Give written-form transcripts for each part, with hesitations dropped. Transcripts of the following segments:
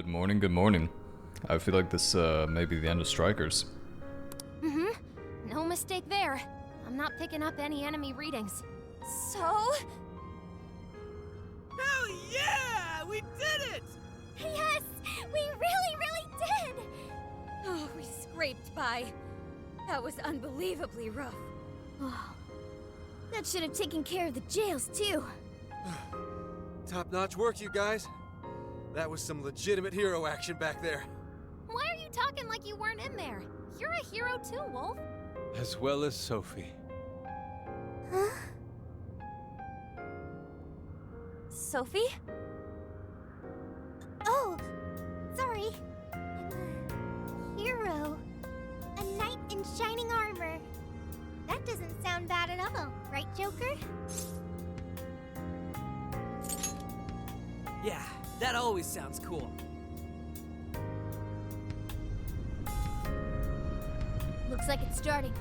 morning, good morning. I feel like this may be the end of Strikers. Mm-hmm. No mistake there. I'm not picking up any enemy readings. So? Hell yeah! We did it! Yes! We really did! Oh, we scraped by. That was unbelievably rough. Oh, that should have taken care of the jails, too. Top-notch work, you guys. That was some legitimate hero action back there. Why are you talking like you weren't in there? You're a hero too, Wolf. As well as Sophie. Huh? Sophie? Oh, sorry. I'm a hero. A knight in shining armor. That doesn't sound bad at all, right, Joker? Yeah, that always sounds cool. Looks like it's starting.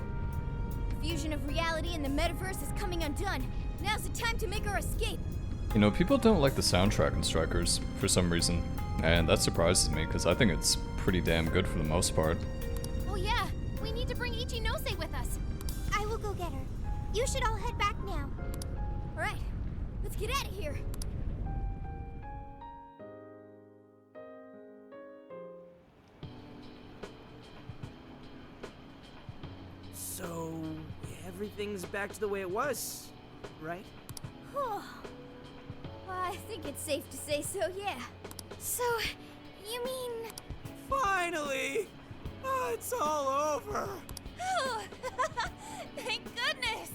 The fusion of reality and the metaverse is coming undone. Now's the time to make our escape. You know, people don't like the soundtrack in Strikers for some reason, and that surprises me because I think it's pretty damn good for the most part. Oh yeah, we need to bring Ichinose with us. I will go get her. You should all head back now. All right, let's get out of here. So, everything's back to the way it was, right? Well, I think it's safe to say so, yeah. So, you mean... Finally! Oh, it's all over! Oh, thank goodness!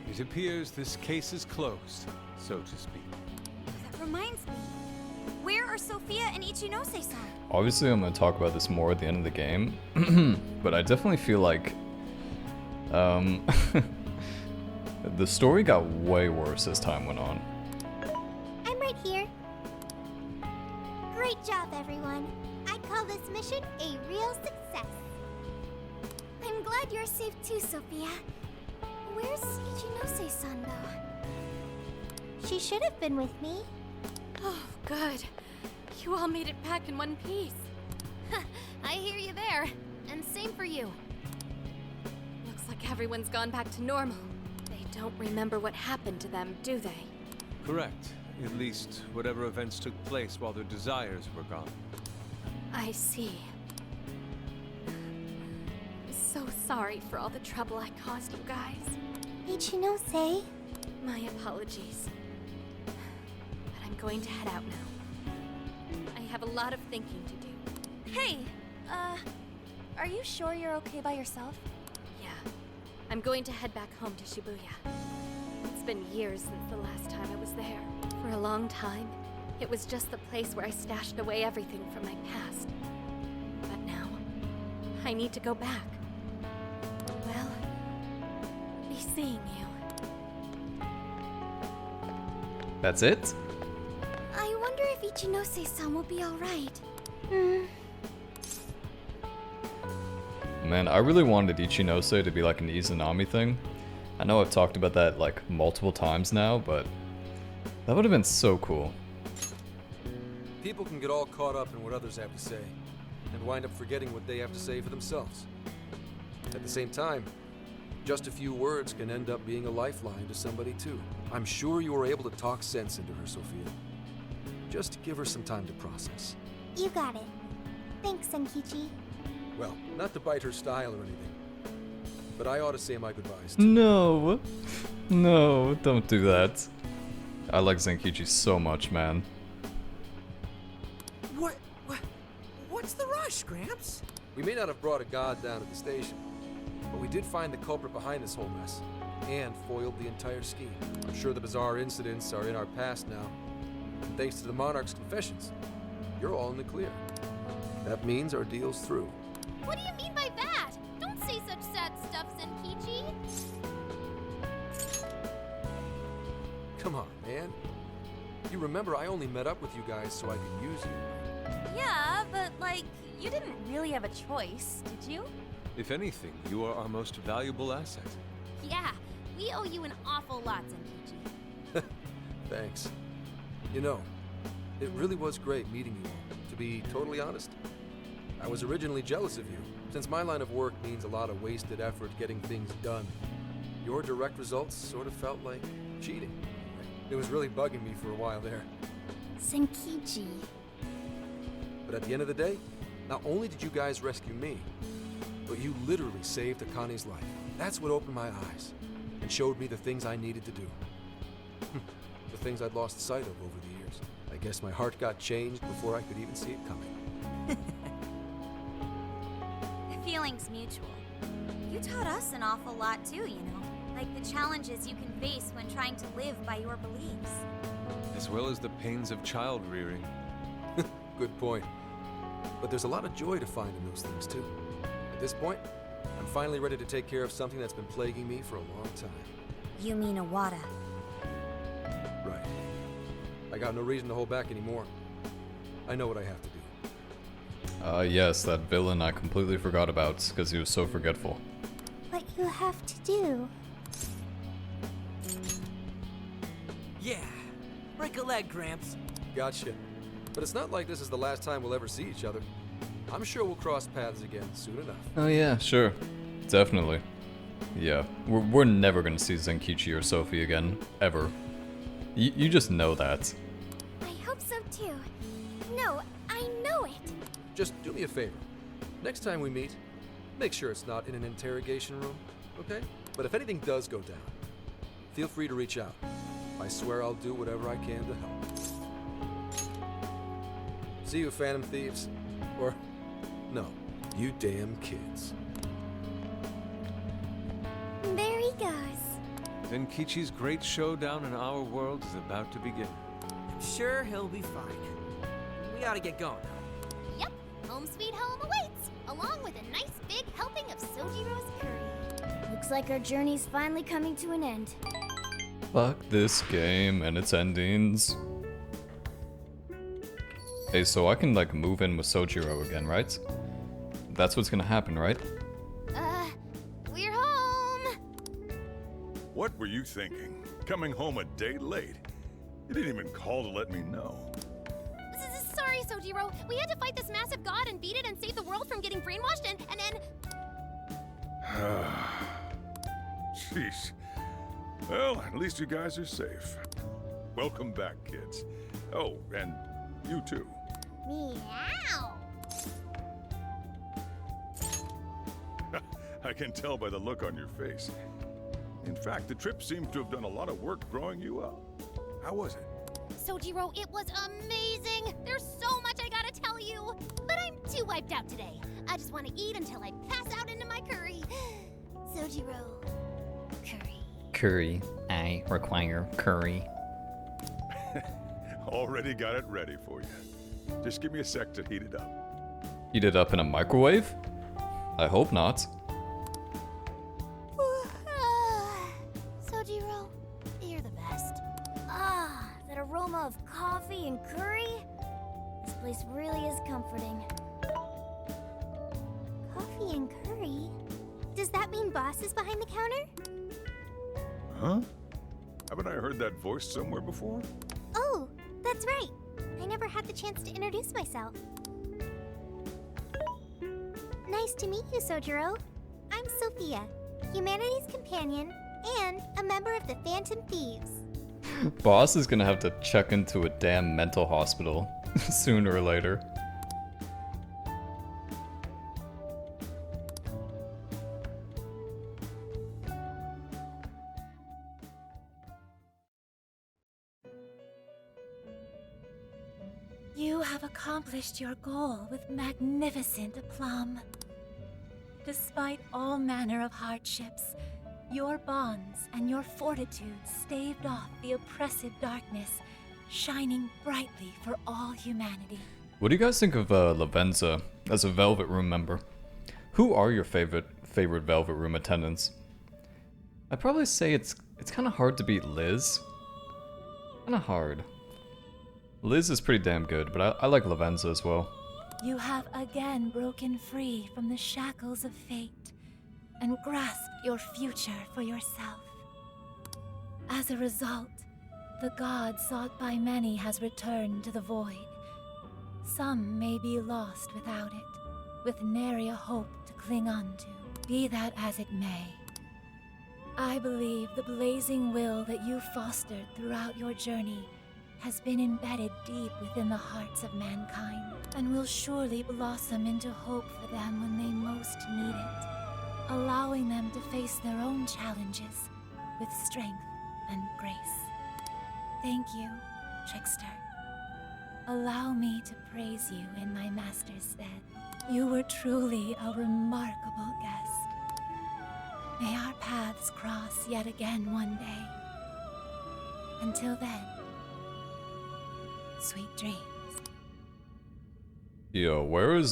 It appears this case is closed, so to speak. That reminds me. Where are Sophia and Ichinose-san? Obviously, I'm going to talk about this more at the end of the game, but I definitely feel like the story got way worse as time went on. I'm right here. Great job, everyone. I call this mission a real success. I'm glad you're safe too, Sophia. Where's Ichinose-san, though? She should have been with me. Oh, good. You all made it back in one piece. I hear you there. And same for you. Looks like everyone's gone back to normal. They don't remember what happened to them, do they? Correct. At least, whatever events took place while their desires were gone. I see. I'm so sorry for all the trouble I caused you guys. Ichinose? My apologies. But I'm going to head out now. I have a lot of thinking to do. Hey, are you sure you're okay by yourself? Yeah. I'm going to head back home to Shibuya. It's been years since the last time I was there. For a long time, it was just the place where I stashed away everything from my past. But now, I need to go back. Well, be seeing you. That's it? I wonder if Ichinose-san will be alright. Man, I really wanted Ichinose to be like an Izanami thing. I know I've talked about that like multiple times now, but that would have been so cool. People can get all caught up in what others have to say, and wind up forgetting what they have to say for themselves. At the same time, just a few words can end up being a lifeline to somebody too. I'm sure you were able to talk sense into her, Sophia. Just give her some time to process. You got it. Thanks, Senkichi. Well, not to bite her style or anything, but I ought to say my goodbyes too. No. No, don't do that. I like Zenkichi so much, man. What's the rush, Gramps? We may not have brought a god down to the station, but we did find the culprit behind this whole mess, and foiled the entire scheme. I'm sure the bizarre incidents are in our past now, and thanks to the Monarch's confessions, you're all in the clear. That means our deal's through. What do you mean by that? Don't say such sad stuff, Zenkichi. Come on, man. You remember I only met up with you guys so I could use you. Yeah, but like, you didn't really have a choice, did you? If anything, you are our most valuable asset. Yeah, we owe you an awful lot, Zenkichi. Thanks. You know, it really was great meeting you all, to be totally honest, I was originally jealous of you, since my line of work means a lot of wasted effort getting things done. Your direct results sort of felt like cheating. It was really bugging me for a while there. Senkichi. But at the end of the day, not only did you guys rescue me, but you literally saved Akane's life. That's what opened my eyes and showed me the things I needed to do. The things I'd lost sight of over the years. I guess my heart got changed before I could even see it coming. The feeling's mutual. You taught us an awful lot too, you know. Like the challenges you can face when trying to live by your beliefs. As well as the pains of child rearing. Good point. But there's a lot of joy to find in those things too. At this point, I'm finally ready to take care of something that's been plaguing me for a long time. You mean Awada? Right. I got no reason to hold back anymore. I know what I have to do. Yes, that villain I completely forgot about because he was so forgetful. What you have to do. Yeah. Break a leg, Gramps. Gotcha. But it's not like this is the last time we'll ever see each other. I'm sure we'll cross paths again soon enough. Oh yeah, sure. Definitely. Yeah, we're never gonna see Zenkichi or Sophie again, ever. You just know that. I hope so too. No, I know it. Just do me a favor. Next time we meet, make sure it's not in an interrogation room, okay? But if anything does go down, feel free to reach out. I swear I'll do whatever I can to help. See you, Phantom Thieves. Or, no, you damn kids. There he goes. Zenkichi's great showdown in our world is about to begin. I'm sure he'll be fine. We gotta get going. Yep, home sweet home awaits, along with a nice big helping of Sojiro's curry. Looks like our journey's finally coming to an end. Fuck this game and its endings. Hey, so I can like move in with Sojiro again, right? That's what's gonna happen, right? We're home. What were you thinking? Coming home a day late? You didn't even call to let me know. Sorry, Sojiro. We had to fight this massive god and beat it and save the world from getting brainwashed and Sheesh. Well, at least you guys are safe. Welcome back, kids. Oh, and you too. Meow. I can tell by the look on your face. In fact, the trip seems to have done a lot of work growing you up. How was it? Sojiro, it was amazing. There's so much I gotta tell you. But I'm too wiped out today. I just want to eat until I pass out into my curry. Sojiro. Curry. Curry. I require curry. Already got it ready for you. Just give me a sec to heat it up. Heat it up in a microwave? I hope not. Sojiro, you're the best. That aroma of coffee and curry. This place really is comforting. Coffee and curry? Does that mean Boss is behind the counter? Huh? Haven't I heard that voice somewhere before? Oh, that's right. I never had the chance to introduce myself. Nice to meet you, Sojiro. I'm Sophia, humanity's companion and a member of the Phantom Thieves. Boss is gonna have to check into a damn mental hospital sooner or later. You have accomplished your goal with magnificent aplomb. Despite all manner of hardships, your bonds and your fortitude staved off the oppressive darkness, shining brightly for all humanity. What do you guys think of Lavenza as a Velvet Room member? Who are your favorite Velvet Room attendants? I'd probably say it's kind of hard to beat Liz. Kind of hard. Liz is pretty damn good, but I like Lavenza as well. You have again broken free from the shackles of fate and grasped your future for yourself. As a result, the god sought by many has returned to the void, Some may be lost without it, with nary a hope to cling on to. Be that as it may, I believe the blazing will that you fostered throughout your journey has been embedded deep within the hearts of mankind, and will surely blossom into hope for them when they most need it, allowing them to face their own challenges with strength and grace. Thank you, Trickster. Allow me to praise you in my master's stead. You were truly a remarkable guest. May our paths cross yet again one day. Until then, sweet dreams. Yo, where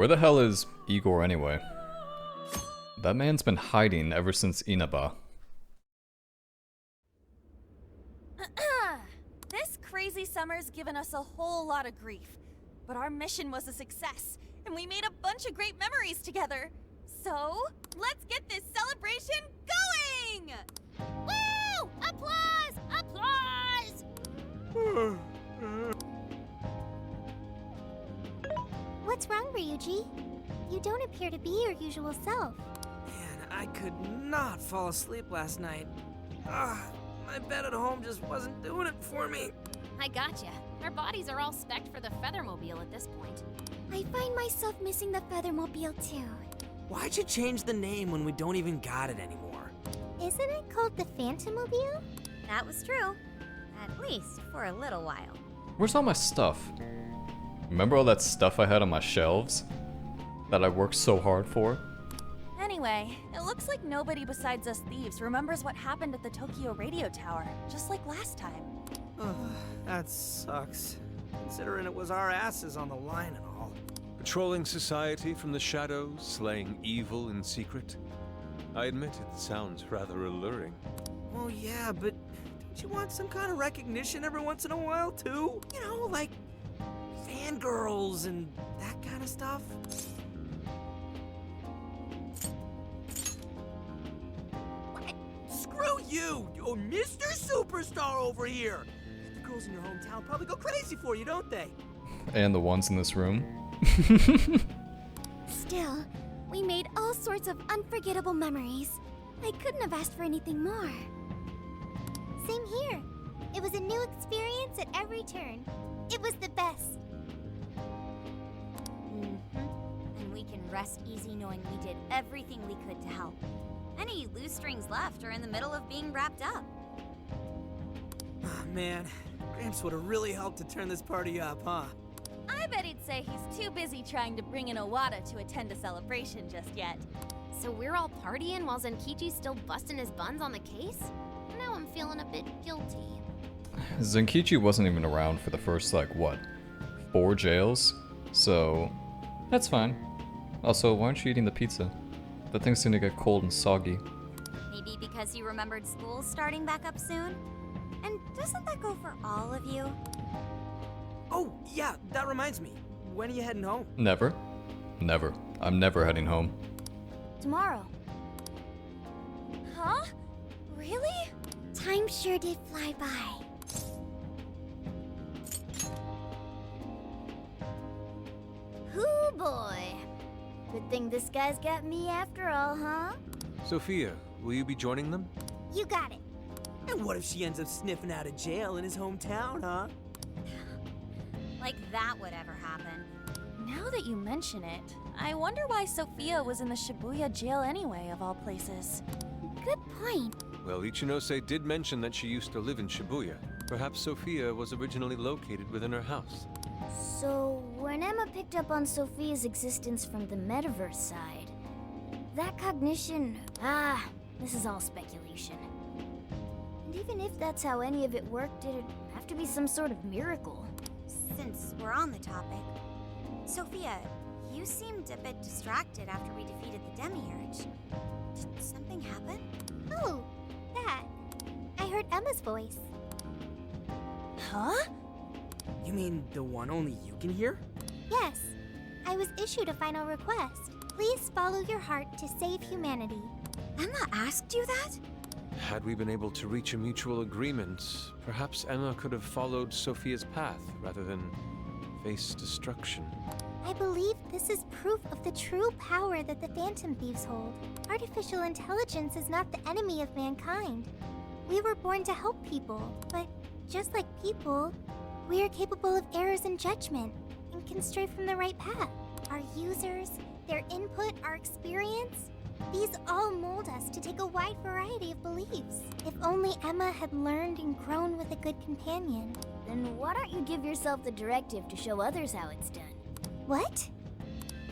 the hell is Igor anyway? That man's been hiding ever since Inaba. This crazy summer's given us a whole lot of grief, but our mission was a success, and we made a bunch of great memories together. So, let's get this celebration going! Woo! Applause! Applause! What's wrong, Ryuji? You don't appear to be your usual self. Man, I could not fall asleep last night. My bed at home just wasn't doing it for me. I gotcha. Our bodies are all spec'd for the Feathermobile at this point. I find myself missing the Feathermobile too. Why'd you change the name when we don't even got it anymore? Isn't it called the Phantommobile? That was true. At least for a little while. Where's all my stuff? Remember all that stuff I had on my shelves? That I worked so hard for? Anyway, it looks like nobody besides us thieves remembers what happened at the Tokyo radio tower, just like last time. That sucks. Considering it was our asses on the line and all. Patrolling society from the shadows, slaying evil in secret. I admit it sounds rather alluring. Well, yeah, but don't you want some kind of recognition every once in a while, too? You know, like fangirls and that kind of stuff? What? Screw you! You're Mr. Superstar over here! The girls in your hometown probably go crazy for you, don't they? And the ones in this room. Still, we made all sorts of unforgettable memories. I couldn't have asked for anything more. Same here. It was a new experience at every turn. It was the best. And we can rest easy knowing we did everything we could to help. Any loose strings left are in the middle of being wrapped up. Oh, man. Gramps would have really helped to turn this party up, huh? I bet he'd say he's too busy trying to bring in Owada to attend a celebration just yet. So we're all partying while Zenkichi's still busting his buns on the case? Now I'm feeling a bit guilty. Zenkichi wasn't even around for the first, like, what? 4 jails? So, that's fine. Also, why aren't you eating the pizza? That thing's gonna get cold and soggy. Maybe because you remembered school starting back up soon? And doesn't that go for all of you? Oh, yeah, that reminds me. When are you heading home? Never. Never. I'm never heading home. Tomorrow. Huh? Really? Time sure did fly by. Hoo boy. Good thing this guy's got me after all, huh? Sophia, will you be joining them? You got it. And what if she ends up sniffing out of jail in his hometown, huh? Like that would ever happen. Now that you mention it, I wonder why Sophia was in the Shibuya jail anyway, of all places. Good point. Well, Ichinose did mention that she used to live in Shibuya. Perhaps Sophia was originally located within her house. So, when Emma picked up on Sophia's existence from the metaverse side, that cognition... this is all speculation. And even if that's how any of it worked, it'd have to be some sort of miracle. Since we're on the topic, Sophia, you seemed a bit distracted after we defeated the Demiurge. Did something happen? Oh, that. I heard Emma's voice. Huh? You mean the one only you can hear? Yes. I was issued a final request. Please follow your heart to save humanity. Emma asked you that? Had we been able to reach a mutual agreement, perhaps Emma could have followed Sophia's path rather than face destruction. I believe this is proof of the true power that the Phantom Thieves hold. Artificial intelligence is not the enemy of mankind. We were born to help people, but just like people, we are capable of errors in judgment and can stray from the right path. Our users, their input, our experience, these all mold us to take a wide variety of beliefs. If only Emma had learned and grown with a good companion. Then why don't you give yourself the directive to show others how it's done? What?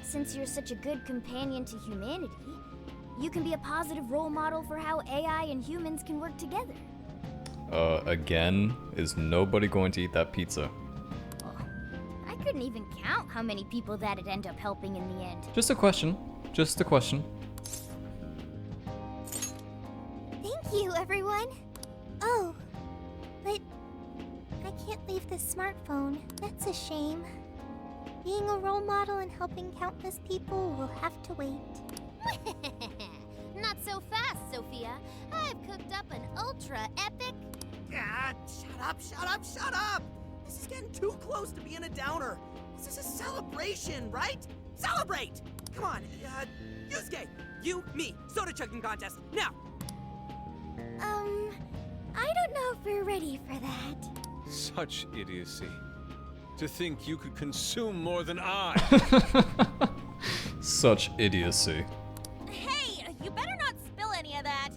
Since you're such a good companion to humanity, you can be a positive role model for how AI and humans can work together. Again, is nobody going to eat that pizza? I couldn't even count how many people that'd end up helping in the end. Just a question. Just a question. Thank you, everyone. Oh, but I can't leave the smartphone. That's a shame. Being a role model and helping countless people will have to wait. Not so fast, Sophia. I've cooked up an ultra-epic... Ah, shut up! This is getting too close to being a downer. This is a celebration, right? Celebrate! Come on, Yusuke, you, me, soda chugging contest, now! I don't know if we're ready for that. Such idiocy. To think you could consume more than I. Such idiocy. Hey, you better not spill any of that.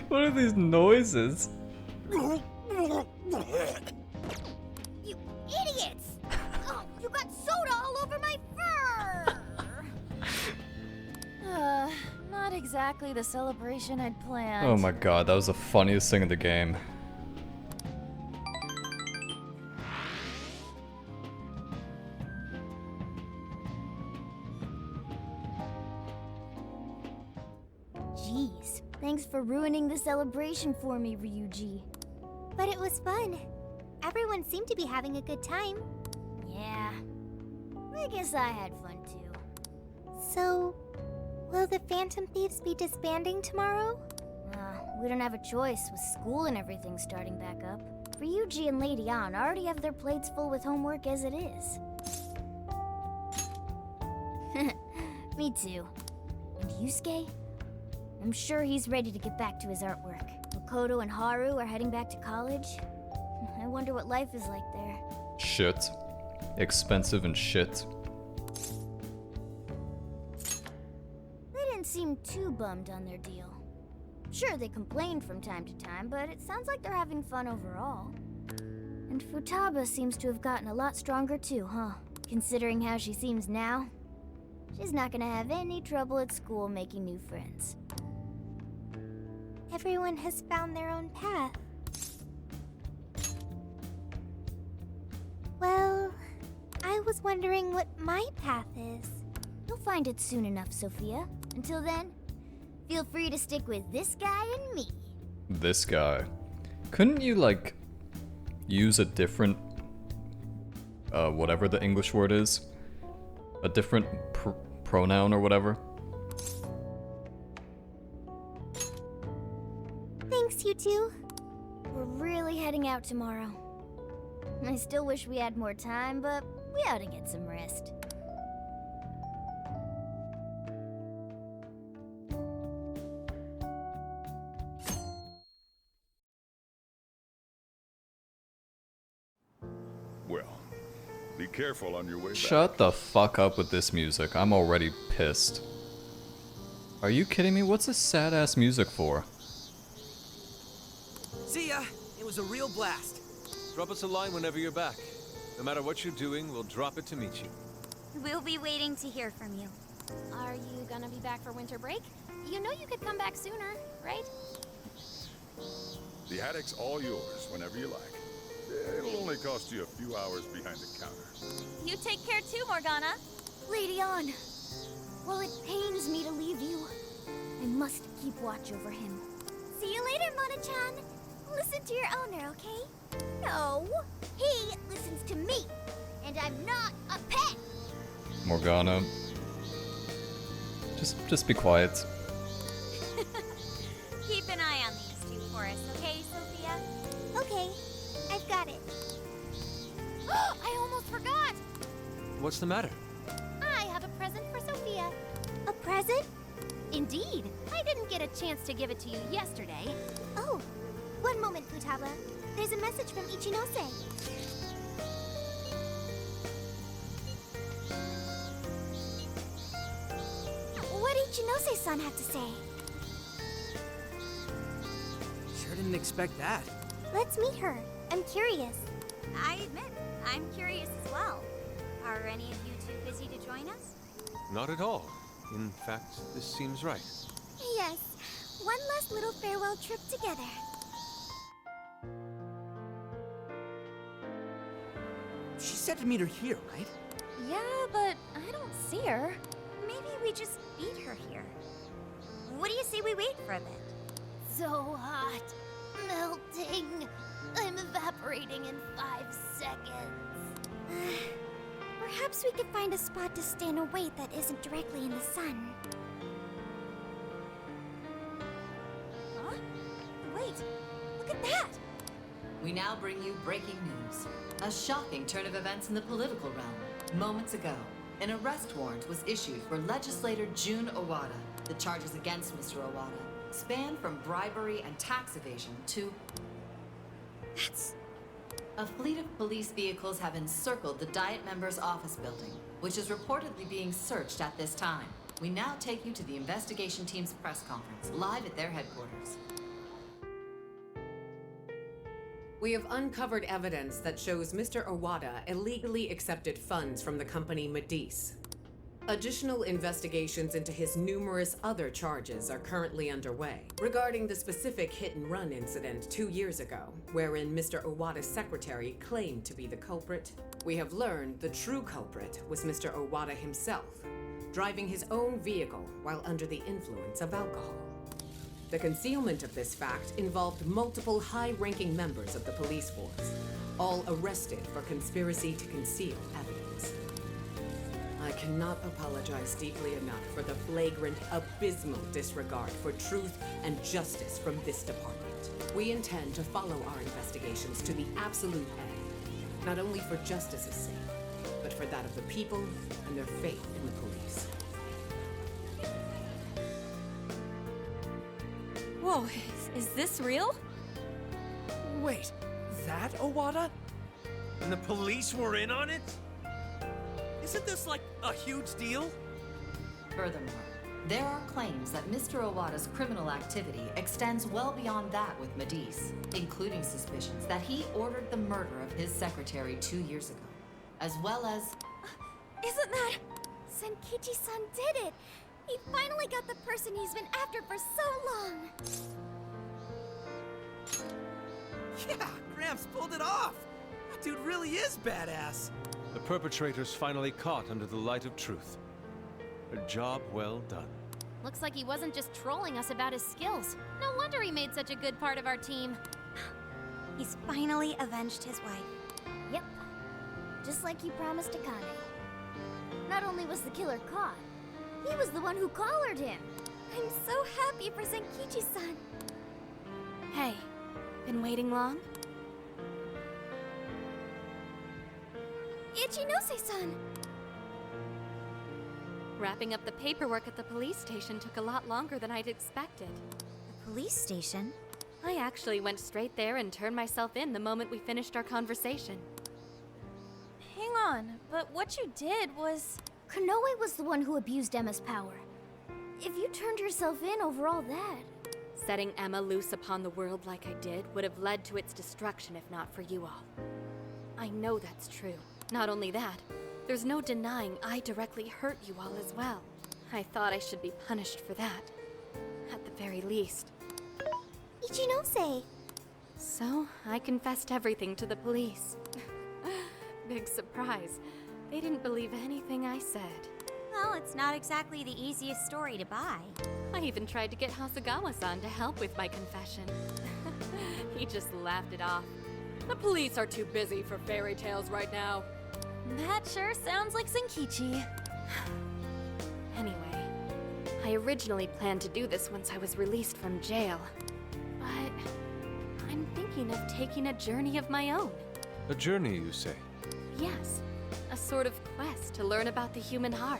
What are these noises? You idiots! Oh, you got soda all over my fur! Not exactly the celebration I'd planned. Oh my god, that was the funniest thing in the game. Jeez, thanks for ruining the celebration for me, Ryuji. But it was fun. Everyone seemed to be having a good time. Yeah, I guess I had fun too. So, will the Phantom Thieves be disbanding tomorrow? We don't have a choice with school and everything starting back up. Ryuji and Lady Ann already have their plates full with homework as it is. Me too. And Yusuke? I'm sure he's ready to get back to his artwork. Makoto and Haru are heading back to college. I wonder what life is like there. Shit. Expensive and shit. They didn't seem too bummed on their deal. Sure, they complained from time to time, but it sounds like they're having fun overall. And Futaba seems to have gotten a lot stronger too, huh? Considering how she seems now, she's not gonna have any trouble at school making new friends. Everyone has found their own path. Well, I was wondering what my path is. You'll find it soon enough, Sophia. Until then, feel free to stick with this guy and me. This guy. Couldn't you, like, use a different, whatever the English word is? A different pronoun or whatever? Thanks, you two. We're really heading out tomorrow. I still wish we had more time, but we ought to get some rest. Well, be careful on your way back. Shut the fuck up with this music. I'm already pissed. Are you kidding me? What's this sad-ass music for? See ya. It was a real blast. Drop us a line whenever you're back. No matter what you're doing, we'll drop it to meet you. We'll be waiting to hear from you. Are you gonna be back for winter break? You know you could come back sooner, right? The attic's all yours whenever you like. It'll only cost you a few hours behind the counter. You take care too, Morgana. Lady Ann, while it pains me to leave you, I must keep watch over him. See you later, Mona-chan. Listen to your owner, okay? No, he listens to me, and I'm not a pet. Morgana. Just be quiet. Keep an eye on these two for us, okay, Sophia? Okay, I've got it. I almost forgot. What's the matter? I have a present for Sophia. A present? Indeed. I didn't get a chance to give it to you yesterday. Oh, one moment, Futaba. There's a message from Ichinose. What did Ichinose-san have to say? Sure didn't expect that. Let's meet her. I'm curious. I admit, I'm curious as well. Are any of you too busy to join us? Not at all. In fact, this seems right. Yes, one last little farewell trip together. She said to meet her here, right? Yeah, but I don't see her. Maybe we just beat her here. What do you say we wait for a bit? So hot. Melting. I'm evaporating in 5 seconds. Perhaps we could find a spot to stay and wait that isn't directly in the sun. Huh? Wait, look at that! We now bring you breaking news. A shocking turn of events in the political realm. Moments ago, an arrest warrant was issued for legislator Jun Owada. The charges against Mr. Owada span from bribery and tax evasion to... A fleet of police vehicles have encircled the Diet members' office building, which is reportedly being searched at this time. We now take you to the investigation team's press conference, live at their headquarters. We have uncovered evidence that shows Mr. Owada illegally accepted funds from the company Medice. Additional investigations into his numerous other charges are currently underway regarding the specific hit-and-run incident 2 years ago, wherein Mr. Owada's secretary claimed to be the culprit. We have learned the true culprit was Mr. Owada himself, driving his own vehicle while under the influence of alcohol. The concealment of this fact involved multiple high-ranking members of the police force, all arrested for conspiracy to conceal evidence. I cannot apologize deeply enough for the flagrant, abysmal disregard for truth and justice from this department. We intend to follow our investigations to the absolute end, not only for justice's sake, but for that of the people and their faith in the police. Whoa, is this real? Wait, that Owada? And the police were in on it? Isn't this like a huge deal? Furthermore, there are claims that Mr. Owada's criminal activity extends well beyond that with Medice, including suspicions that he ordered the murder of his secretary 2 years ago, as well as... Isn't that... Senkichi-san did it! He finally got the person he's been after for so long! Yeah, Gramps pulled it off! That dude really is badass! The perpetrators finally caught under the light of truth. A job well done. Looks like he wasn't just trolling us about his skills. No wonder he made such a good part of our team. He's finally avenged his wife. Yep. Just like he promised Akane. Not only was the killer caught, he was the one who collared him. I'm so happy for Senkichi-san. Hey, been waiting long? Ichinose-san! Wrapping up the paperwork at the police station took a lot longer than I'd expected. The police station? I actually went straight there and turned myself in the moment we finished our conversation. Hang on, but what you did was... Konoe was the one who abused Emma's power. If you turned yourself in over all that... Setting Emma loose upon the world like I did would have led to its destruction if not for you all. I know that's true. Not only that, there's no denying I directly hurt you all as well. I thought I should be punished for that. At the very least. Ichinose! So, I confessed everything to the police. Big surprise. They didn't believe anything I said. Well, it's not exactly the easiest story to buy. I even tried to get Hasagawa-san to help with my confession. He just laughed it off. The police are too busy for fairy tales right now. That sure sounds like Senkichi. Anyway, I originally planned to do this once I was released from jail. But I'm thinking of taking a journey of my own. A journey, you say? Yes, a sort of quest to learn about the human heart.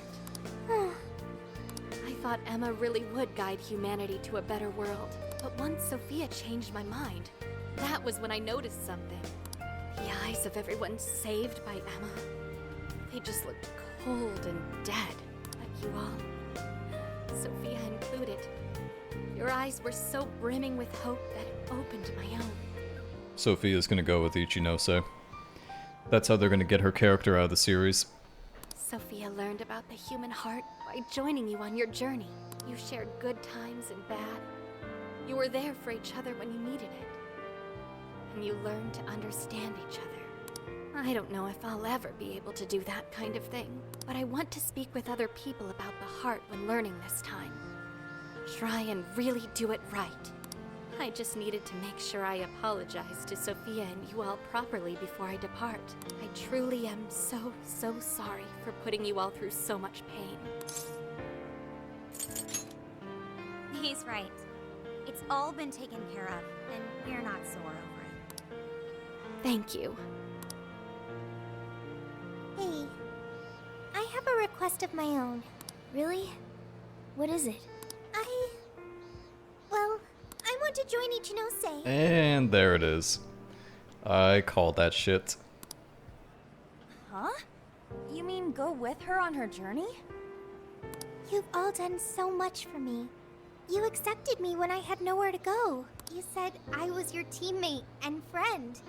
I thought Emma really would guide humanity to a better world. But once Sophia changed my mind, that was when I noticed something. The eyes of everyone saved by Emma, they just looked cold and dead, like you all. Sophia included. Your eyes were so brimming with hope that it opened my own. Sophia's gonna go with Ichinose. That's how they're gonna get her character out of the series. Sophia learned about the human heart by joining you on your journey. You shared good times and bad. You were there for each other when you needed it. And you learned to understand each other. I don't know if I'll ever be able to do that kind of thing, but I want to speak with other people about the heart when learning this time. Try and really do it right. I just needed to make sure I apologize to Sophia and you all properly before I depart. I truly am so sorry for putting you all through so much pain. He's right. It's all been taken care of, and we're not sore over it. Thank you. Hey, I have a request of my own. Really? What is it? Well, I want to join Ichinose. And there it is. I call that shit. Huh? You mean go with her on her journey? You've all done so much for me. You accepted me when I had nowhere to go. You said I was your teammate and friend.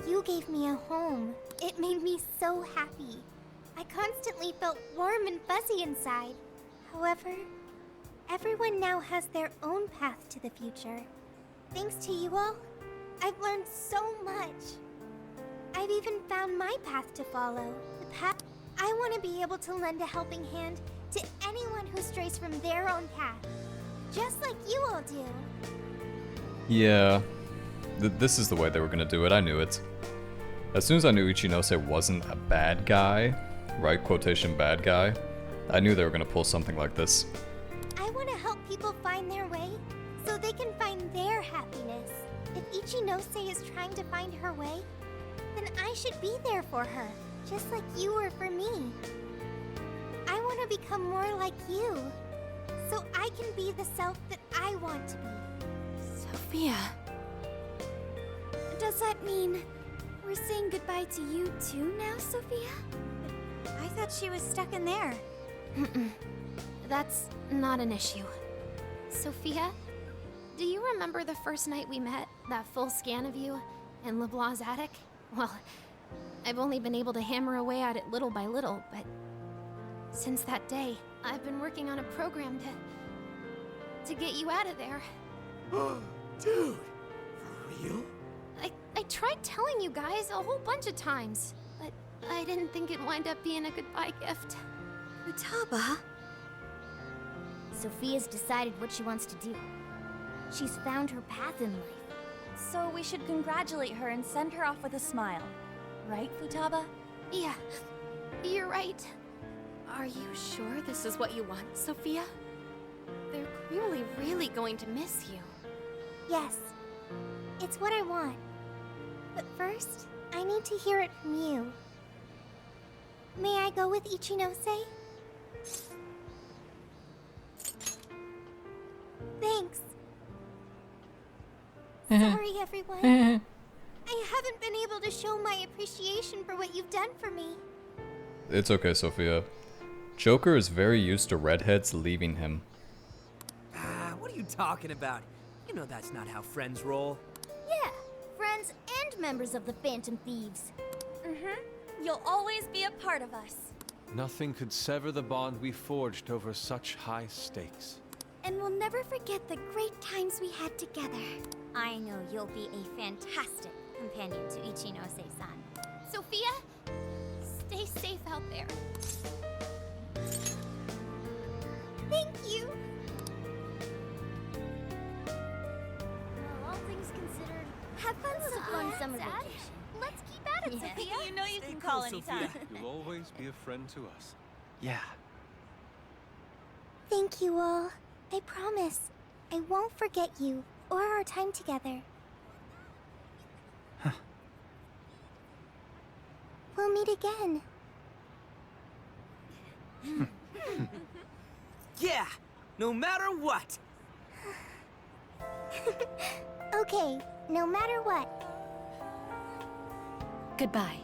You gave me a home. It made me so happy. I constantly felt warm and fuzzy inside. However, everyone now has their own path to the future. Thanks to you all, I've learned so much. I've even found my path to follow. The path I want to be able to lend a helping hand to anyone who strays from their own path. Just like you all do. Yeah. This is the way they were gonna do it, I knew it. As soon as I knew Ichinose wasn't a bad guy, right, quotation bad guy, I knew they were gonna pull something like this. I want to help people find their way so they can find their happiness. If Ichinose is trying to find her way, then I should be there for her, just like you were for me. I want to become more like you, so I can be the self that I want to be. Sophia. Does that mean we're saying goodbye to you too now, Sophia? I thought she was stuck in there. That's not an issue. Sophia, do you remember the first night we met? That full scan of you in LeBlanc's attic? Well, I've only been able to hammer away at it little by little, but since that day, I've been working on a program to get you out of there. Dude, for real? I tried telling you guys a whole bunch of times, but I didn't think it'd wind up being a goodbye gift. Futaba? Sophia's decided what she wants to do. She's found her path in life. So we should congratulate her and send her off with a smile. Right, Futaba? Yeah, you're right. Are you sure this is what you want, Sophia? They're clearly really going to miss you. Yes, it's what I want. But first, I need to hear it from you. May I go with Ichinose? Thanks. Sorry, everyone. I haven't been able to show my appreciation for what you've done for me. It's okay, Sophia. Joker is very used to redheads leaving him. What are you talking about? You know that's not how friends roll. Yeah, friends and members of the Phantom Thieves. You'll always be a part of us. Nothing could sever the bond we forged over such high stakes. And we'll never forget the great times we had together. I know you'll be a fantastic companion to Ichinose-san. Sophia, stay safe out there. Thank you. Have fun, That was a Sophia. fun summer Sad. vacation. Let's keep at it, Sophia. You know you Stay can cool, call Sophia. anytime. You'll always be a friend to us. Yeah. Thank you all. I promise. I won't forget you or our time together. Huh. We'll meet again. Yeah, no matter what. Okay, no matter what. Goodbye.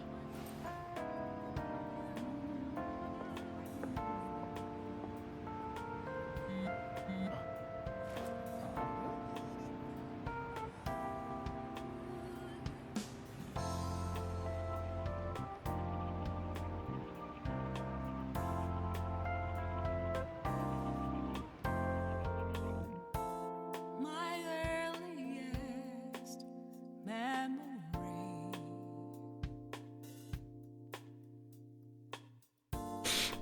My earliest memory.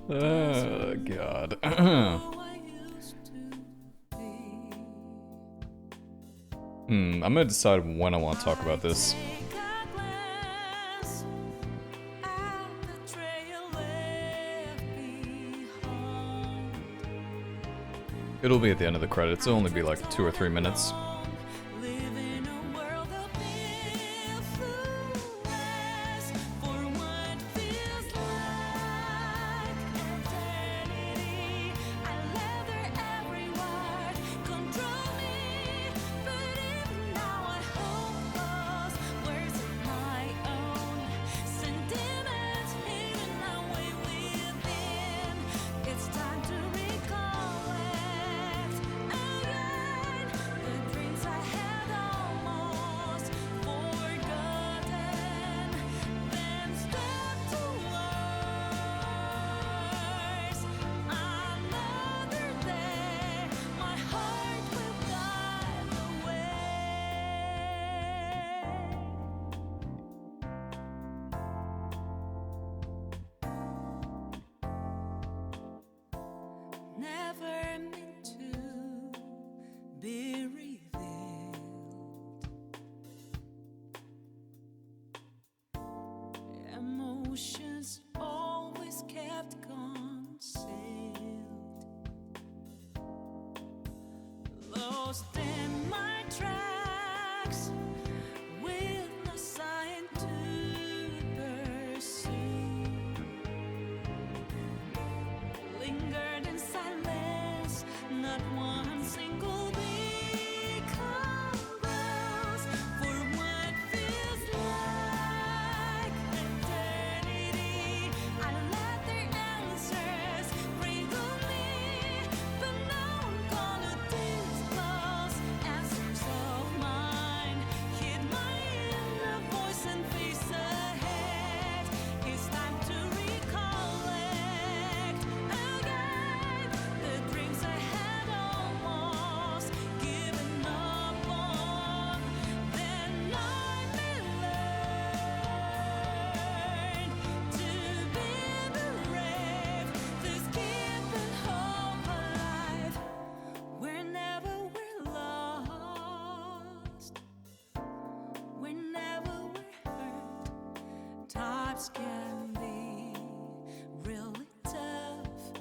Oh, God. I'm gonna decide when I want to talk about this. It'll be at the end of the credits. It'll only be like 2 or 3 minutes. Never meant to be revealed. Emotions always kept concealed. Lost in my tracks with no sign to pursue. Lingered in silence, not one single beat convulsed for what feels like eternity. I let their answers wrinkle me, but now I'm gonna disclose answers of mine. Hid my inner voice and face ahead. It's time to recollect again the dreams I had almost given up on. Then I may learn to be brave, to keep and hope alive. Whenever we're lost, whenever we're hurt, times can be really tough.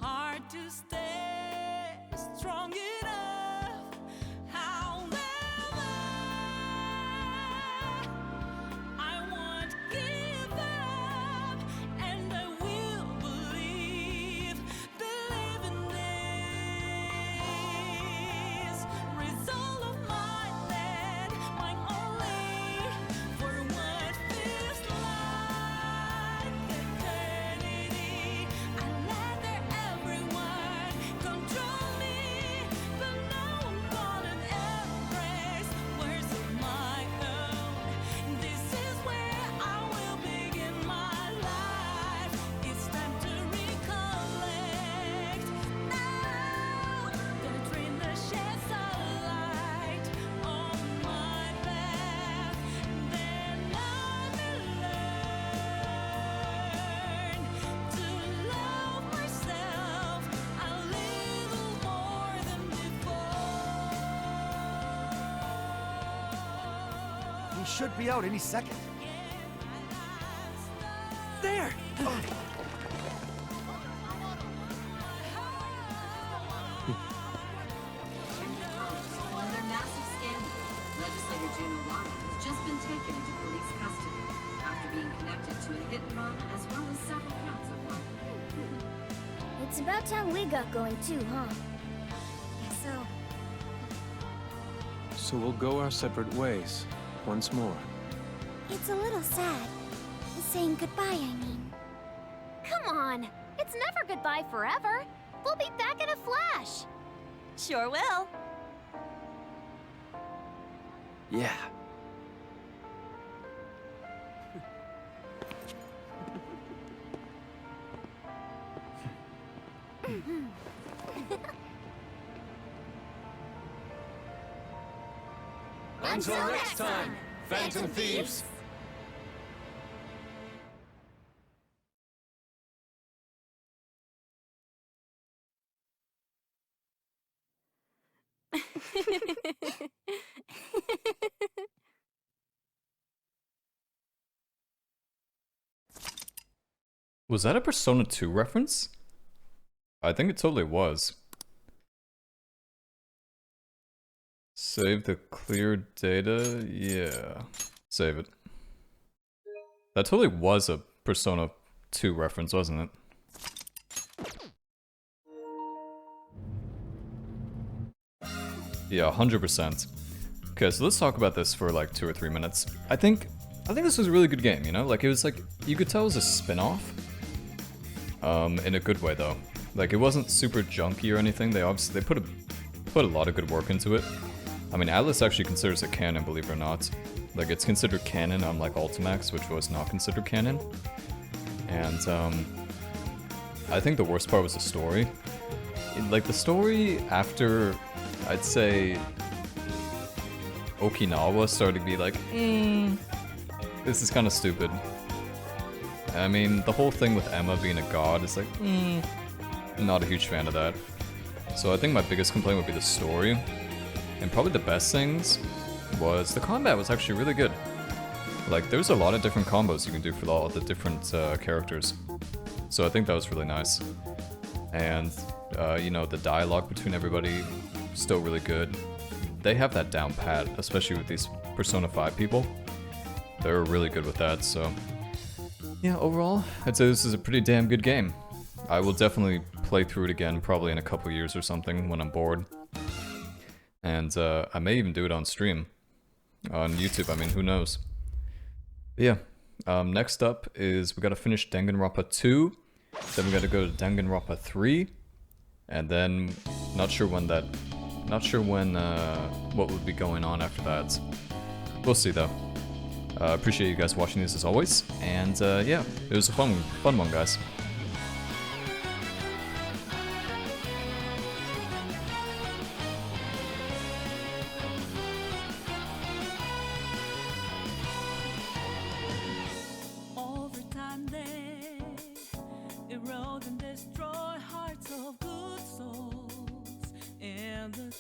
Hard to stay strong enough. However, I won't give up, and I will believe in this. Result of my land, mine only, for what feels like eternity. I let their every word control me, should be out any second. There! Another massive scandal. Legislator June Iwata has just been taken into police custody after being connected to a hit and run as well as several counts of one. It's about time we got going too, huh? Guess so. So we'll go our separate ways once more. It's a little sad. Saying goodbye, I mean. Come on! It's never goodbye forever! We'll be back in a flash! Sure will. Yeah. Until next time, Phantom Thieves! Was that a Persona 2 reference? I think it totally was. Save the clear data? Yeah. Save it. That totally was a Persona 2 reference, wasn't it? Yeah, 100%. Okay, so let's talk about this for like 2 or 3 minutes. I think this was a really good game, you know? Like, it was like, you could tell it was a spin-off. In a good way, though. Like, it wasn't super junky or anything. They obviously, put a lot of good work into it. I mean, Atlas actually considers it canon, believe it or not. Like, it's considered canon, unlike Ultimax, which was not considered canon. And, I think the worst part was the story. Like, the story after, I'd say, Okinawa started to be like, this is kind of stupid. I mean, the whole thing with Emma being a god is like, not a huge fan of that. So I think my biggest complaint would be the story. And probably the best things was the combat was actually really good. Like, there's a lot of different combos you can do for all the different characters. So I think that was really nice. And, you know, the dialogue between everybody, still really good. They have that down pat, especially with these Persona 5 people. They're really good with that, so... Yeah, overall, I'd say this is a pretty damn good game. I will definitely play through it again, probably in a couple years or something, when I'm bored. And I may even do it on stream. On YouTube, I mean, who knows. But yeah, next up is we gotta finish Danganronpa 2, then we gotta go to Danganronpa 3, and then not sure when what would be going on after that. We'll see though. Appreciate you guys watching this as always, and yeah, it was a fun one, guys. Over time they erode and destroy hearts of good souls, and the